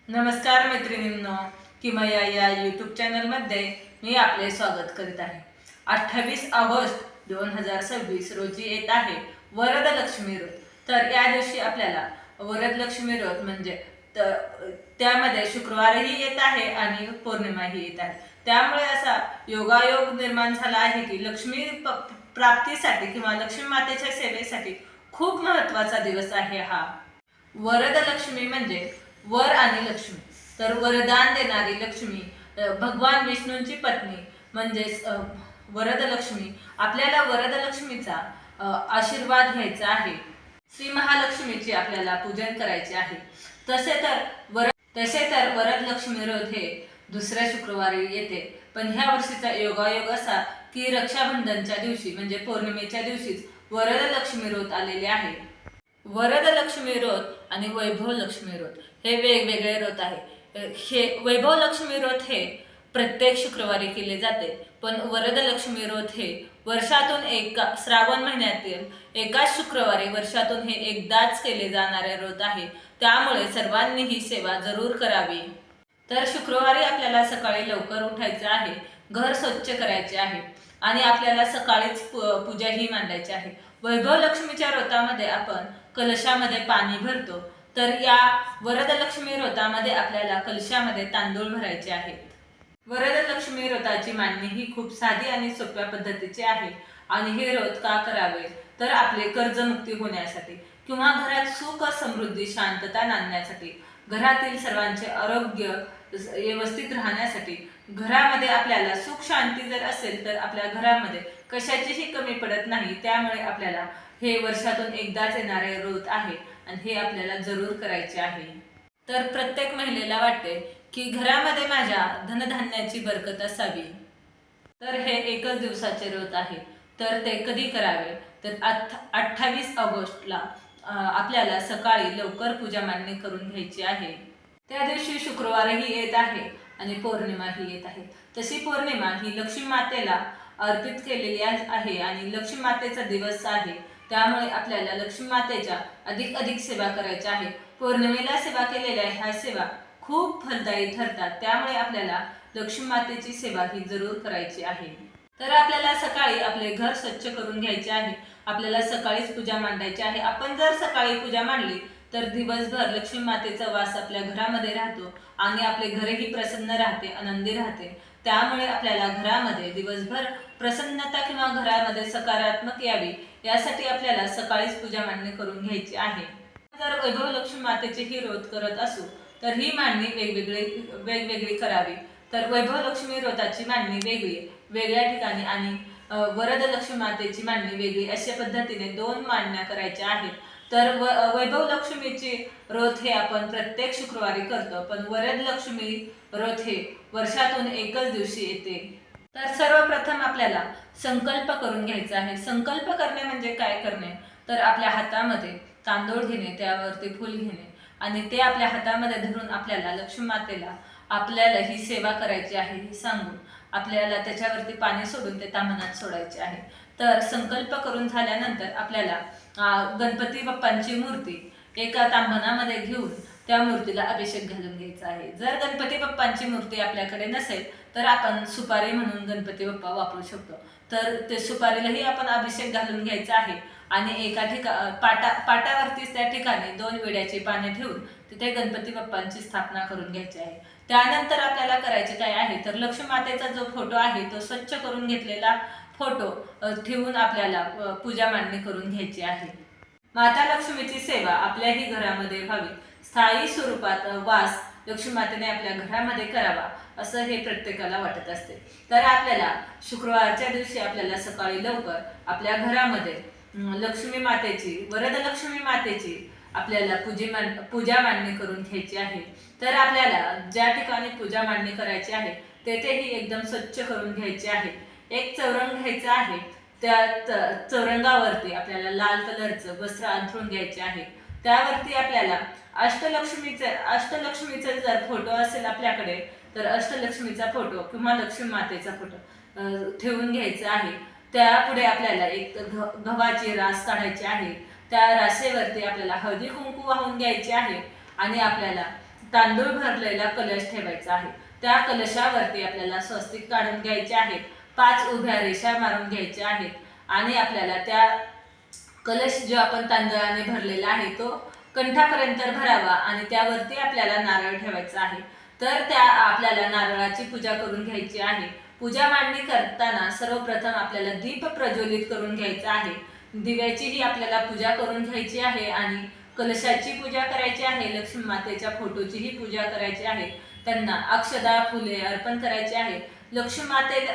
नमस्कार मैत्रिणींनो, किमया या यूट्यूब चॅनलमध्ये मी आपले स्वागत करीत आहे. 28 ऑगस्ट 2026 रोजी येत आहे वरदलक्ष्मी व्रत. तर या दिवशी आपल्याला वरदलक्ष्मी व्रत म्हणजे त्यामध्ये शुक्रवारही येत आहे आणि पौर्णिमाही येत आहे. त्यामुळे असा योगायोग निर्माण झाला आहे की लक्ष्मी प्राप्तीसाठी किंवा लक्ष्मी मातेच्या सेवेसाठी खूप महत्त्वाचा दिवस आहे हा. वरदलक्ष्मी म्हणजे वर आणि लक्ष्मी. तर वरदान देणारी लक्ष्मी भगवान विष्णूंची पत्नी म्हणजेच वरदलक्ष्मी. आपल्याला वरदलक्ष्मीचा आशीर्वाद घ्यायचा आहे. श्री महालक्ष्मीची आपल्याला पूजन करायचे आहे. तसे तर वरदलक्ष्मी व्रत हे दुसऱ्या शुक्रवारी येते. पण ह्या वर्षीचा योगायोग असा की रक्षाबंधनच्या दिवशी म्हणजे पौर्णिमेच्या दिवशीच वरदलक्ष्मी व्रत आलेले आहे. वरदलक्ष्मी व्रत आणि वैभव लक्ष्मी व्रत हे वेगवेगळे व्रत आहे. हे वैभव लक्ष्मी व्रत हे प्रत्येक शुक्रवारी केले जाते, पण वरदलक्ष्मी व्रत हे वर्षातून श्रावण महिन्यातील एकाच शुक्रवारी वर्षातून हे एकदाच केले जाणारे व्रत आहे. त्यामुळे सर्वांनी ही सेवा जरूर करावी. तर शुक्रवारी आपल्याला सकाळी लवकर उठायचं आहे, घर स्वच्छ करायचे आहे आणि आपल्याला सकाळीच पूजाही मांडायची आहे. वैभव लक्ष्मीच्या व्रतामध्ये आपण कलशामध्ये पाणी भरतो, तर या वरदलक्ष्मी व्रतामध्ये आपल्याला कलशामध्ये तांदूळ भरायचे आहेत. वरदलक्ष्मी व्रताची मांडणी ही खूप साधी आणि सोप्या पद्धतीची आहे. आणि हे व्रत का करावे तर आपले कर्जमुक्ती होण्यासाठी किंवा घरात सुख समृद्धी शांतता नांदण्यासाठी, घरातील सर्वांचे आरोग्य व्यवस्थित राहण्यासाठी, घरामध्ये आपल्याला सुख शांती जर असेल तर आपल्या घरामध्ये कशाचीही कमी पडत नाही. त्यामुळे आपल्याला हे वर्षातून एकदाच येणारे व्रत आहे आणि हे आपल्याला जरूर करायचे आहे. तर प्रत्येक महिलेला वाटते की घरामध्ये माझ्या धनधान्याची बरकत असावी. तर हे एकच दिवसाचे व्रत आहे. तर ते कधी करावे तर 28 ऑगस्टला आपल्याला सकाळी लवकर पूजा मांडणी करून घ्यायची आहे. त्या दिवशी शुक्रवारही येत आहे आणि पौर्णिमाही येत आहे. तशी पौर्णिमा ही लक्ष्मी मातेला अर्पित केलेली आहे आणि लक्ष्मी मातेचा दिवस आहे. त्यामुळे आपल्याला लक्ष्मी मातेच्या अधिक सेवा करायच्या आहे. पौर्णिमेला सेवा केलेल्या ह्या सेवा खूप फलदायी ठरतात. त्यामुळे आपल्याला लक्ष्मी मातेची सेवा ही जरूर करायची आहे. तर आपल्याला सकाळी आपले घर स्वच्छ करून घ्यायचे आहे. आपल्याला सकाळीच पूजा मांडायची आहे. आपण जर सकाळी पूजा मांडली तर दिवसभर लक्ष्मी मातेचा वास आपल्या घरामध्ये राहतो आणि आपले घरही प्रसन्न राहते, आनंदी राहते. त्यामुळे आपल्याला घरामध्ये दिवसभर प्रसन्नता किंवा घरामध्ये सकारात्मक यावी यासाठी आपल्याला सकाळीच पूजा मांडणी करून घ्यायची आहे. जर वैभव लक्ष्मी मातेचे ही व्रत करत असू तर ही मांडणी वेगवेगळी करावी. तर वैभव लक्ष्मी व्रताची मांडणी वेगळ्या ठिकाणी आणि वरदलक्ष्मी मातेची मांडणी वेगळी अशा पद्धतीने 2 मांडण्या करायच्या आहेत. तर वैभव लक्ष्मीचे व्रत हे आपण प्रत्येक शुक्रवारी करतो, पण वरदलक्ष्मी व्रत हे वर्षातून एकच दिवशी येते. तर सर्वप्रथम आपल्याला संकल्प करून घ्यायचा आहे. संकल्प करणे म्हणजे काय करणे तर आपल्या हातामध्ये तांदूळ घेणे, त्यावरती फूल घेणे आणि ते आपल्या हातामध्ये धरून आपल्याला लक्ष्मी मातेला आपल्याला ही सेवा करायची आहे हे सांगून आपल्याला त्याच्यावरती पाणी सोडून ते ताम्हनात सोडायचे आहे. तर संकल्प करून झाल्यानंतर आपल्याला गणपती बाप्पांची मूर्ती एका तांबणामध्ये घेऊन त्या मूर्तीला अभिषेक घालून घ्यायचा आहे. जर गणपती बाप्पांची मूर्ती आपल्याकडे नसेल तर आपण सुपारी म्हणून गणपती बाप्पा वापरू शकतो. तर ते सुपारीलाही आपण अभिषेक घालून घ्यायचा आहे आणि एका पाटावरतीच त्या ठिकाणी 2 विड्याची पाने ठेवून तिथे गणपती बाप्पांची स्थापना करून घ्यायची आहे. त्यानंतर आपल्याला करायचे काय आहे तर लक्ष्मी मातेचा जो फोटो आहे तो स्वच्छ करून घेतलेला फोटो ठेवून आपल्याला पूजा मांडणी करून घ्यायची आहे. माता लक्ष्मीची सेवा आपल्याही घरामध्ये व्हावी, स्थायी स्वरूपात वास लक्ष्मी मातेने आपल्या घरामध्ये करावा असं हे प्रत्येकाला वाटत असते. तर आपल्याला शुक्रवारच्या दिवशी आपल्याला सकाळी लवकर आपल्या घरामध्ये लक्ष्मी मातेची वरदलक्ष्मी मातेची आपल्याला पूजा मांडणी करून घ्यायची आहे. तर आपल्याला ज्या ठिकाणी पूजा मांडणी करायची आहे तेथेही एकदम स्वच्छ करून घ्यायचे आहे. एक चौरंग घ्यायचा आहे. त्या चौरंगावरती आपल्याला लाल कलरचं वस्त्र अंथरून घ्यायचे आहे. त्यावरती आपल्याला अष्टलक्ष्मीचा जर फोटो असेल आपल्याकडे तर अष्टलक्ष्मीचा फोटो किंवा लक्ष्मी मातेचा फोटो ठेवून घ्यायचा आहे. त्यापुढे आपल्याला एक गव्हाची रास काढायची आहे. त्या रासेवरती आपल्याला हळदी कुंकू वाहून घ्यायचे आहे आणि आपल्याला तांदूळ भरलेला कलश ठेवायचा आहे. त्या कलशावरती आपल्याला स्वस्तिक काढून घ्यायचे आहेत, 5 उभ्या रेषा मारून घ्यायच्या आहेत आणि आपल्याला त्या कलश जो आपण तांदळाने भरलेला आहे तो कंठापर्यंत भरावा आणि त्यावरती आपल्याला नारळ ठेवायचा आहे. तर त्या आपल्याला नारळाची पूजा करून घ्यायची आहे. पूजा मांडणी करताना सर्वप्रथम आपल्याला दीप प्रज्वलित करून घ्यायचा आहे. दिव्याचीही आपल्याला पूजा करून घ्यायची आहे आणि कलशाची पूजा करायची आहे. लक्ष्मी मातेच्या फोटोचीही पूजा करायची आहे. त्यांना अक्षदा फुले अर्पण करायचे आहे. लक्ष्मी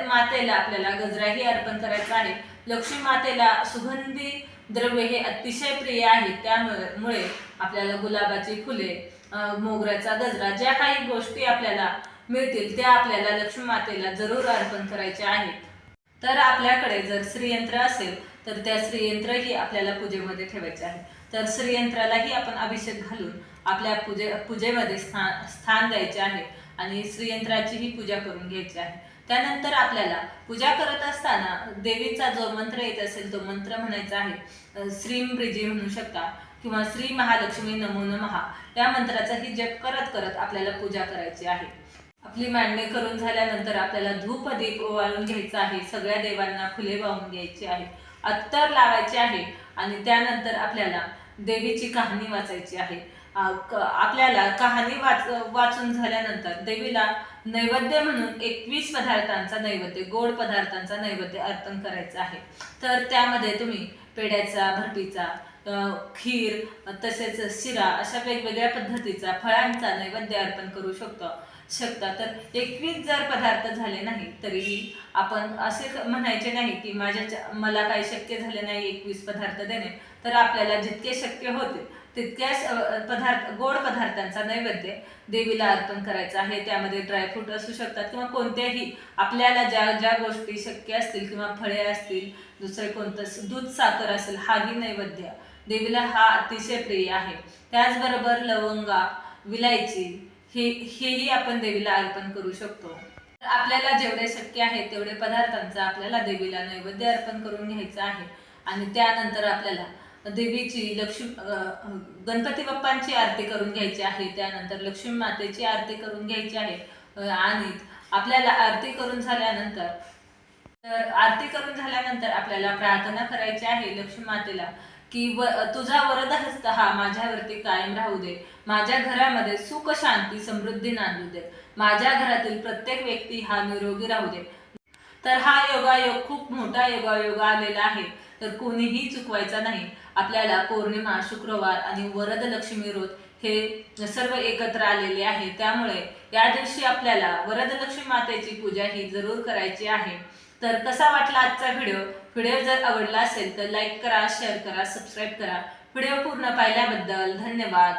मातेला आपल्याला गजराही अर्पण करायचा आहे. लक्ष्मी मातेला सुगंधी द्रव्य हे अतिशय प्रिय आहे, त्यामुळे आपल्याला गुलाबाची फुले, मोगऱ्याचा गजरा, ज्या काही गोष्टी आपल्याला मिळतील त्या आपल्याला लक्ष्मी मातेला जरूर अर्पण करायच्या आहेत. तर आपल्याकडे जर श्रीयंत्र असेल तर त्या श्रीयंत्रही आपल्याला पूजेमध्ये ठेवायचे आहे. तर श्रीयंत्रालाही आपण अभिषेक घालून आपल्या पूजेमध्ये स्थान द्यायचे आहे आणि श्रीयंत्राचीही पूजा करून घ्यायची आहे. त्यानंतर आपल्याला पूजा करत असताना देवीचा जो मंत्र येत असेल तो मंत्र म्हणायचा आहे. श्रीम ब्रिजी म्हणू शकता किंवा श्री महालक्ष्मी नमो नमः या मंत्राचाही जप करत करत आपल्याला पूजा करायची आहे. आपली मांडणी करून झाल्यानंतर आपल्याला धूप दीप ओवाळून घ्यायचा आहे. सगळ्या देवांना फुले वाहून घ्यायची आहे, अत्तर लावायचे आहे आणि त्यानंतर आपल्याला देवीची कहाणी वाचायची आहे. आपल्याला कहाणी वाचून झाल्यानंतर देवीला नैवेद्य म्हणून 21 पदार्थांचा नैवेद्य, गोड पदार्थांचा नैवेद्य अर्पण करायचा आहे. तर त्यामध्ये तुम्ही पेढ्याचा, भरटीचा, खीर, तसेच शिरा अशा वेगवेगळ्या पद्धतीचा फळांचा नैवेद्य अर्पण करू शकता. तर 21 जर पदार्थ झाले नाही तरीही आपण असे म्हणायचे नाही की मला काही शक्य झाले नाही 21 पदार्थ देणे. तर आपल्याला जितके शक्य होते तितक्याच गोड पदार्थांचा नैवेद्य देवीला अर्पण करायचा आहे. त्यामध्ये ड्रायफ्रूट असू शकतात किंवा कोणत्याही आपल्याला ज्या गोष्टी शक्य असतील किंवा फळे असतील, दुसरे कोणतं दूध साखर असेल, हाही नैवेद्य देवीला हा अतिशय प्रिय आहे. त्याचबरोबर लवंगा, विलायची हेही आपण देवीला अर्पण करू शकतो. आपल्याला जेवढे शक्य आहे तेवढे पदार्थांचा आपल्याला देवीला नैवेद्य अर्पण करून घ्यायचा आहे आणि त्यानंतर आपल्याला देवीची गणपती बाप्पांची आरती करून घ्यायची आहे. त्यानंतर लक्ष्मी मातेची आरती करून घ्यायची आहे आणि आपल्याला आरती करून झाल्यानंतर आपल्याला प्रार्थना करायची आहे लक्ष्मी मातेला की तुझा वरदहस्त हा माझ्यावरती कायम राहू दे, माझ्या घरामध्ये सुख शांती समृद्धी नांदू दे, माझ्या घरातील प्रत्येक व्यक्ती हा निरोगी राहू दे. तर हा योगायोग खूप मोठा योगायोग आलेला आहे, तर कोणीही चुकवायचा नाही. आपल्याला पौर्णिमा, शुक्रवार आणि वरद लक्ष्मी व्रत हे सर्व एकत्र आलेले आहे, त्यामुळे या दिवशी आपल्याला वरद लक्ष्मी मातेची पूजा ही जरूर करायची आहे. तर कसा वाटला आजचा व्हिडिओ जर आवडला असेल तर लाईक करा, शेअर करा, सबस्क्राईब करा. व्हिडिओ पूर्ण पाहिल्याबद्दल धन्यवाद.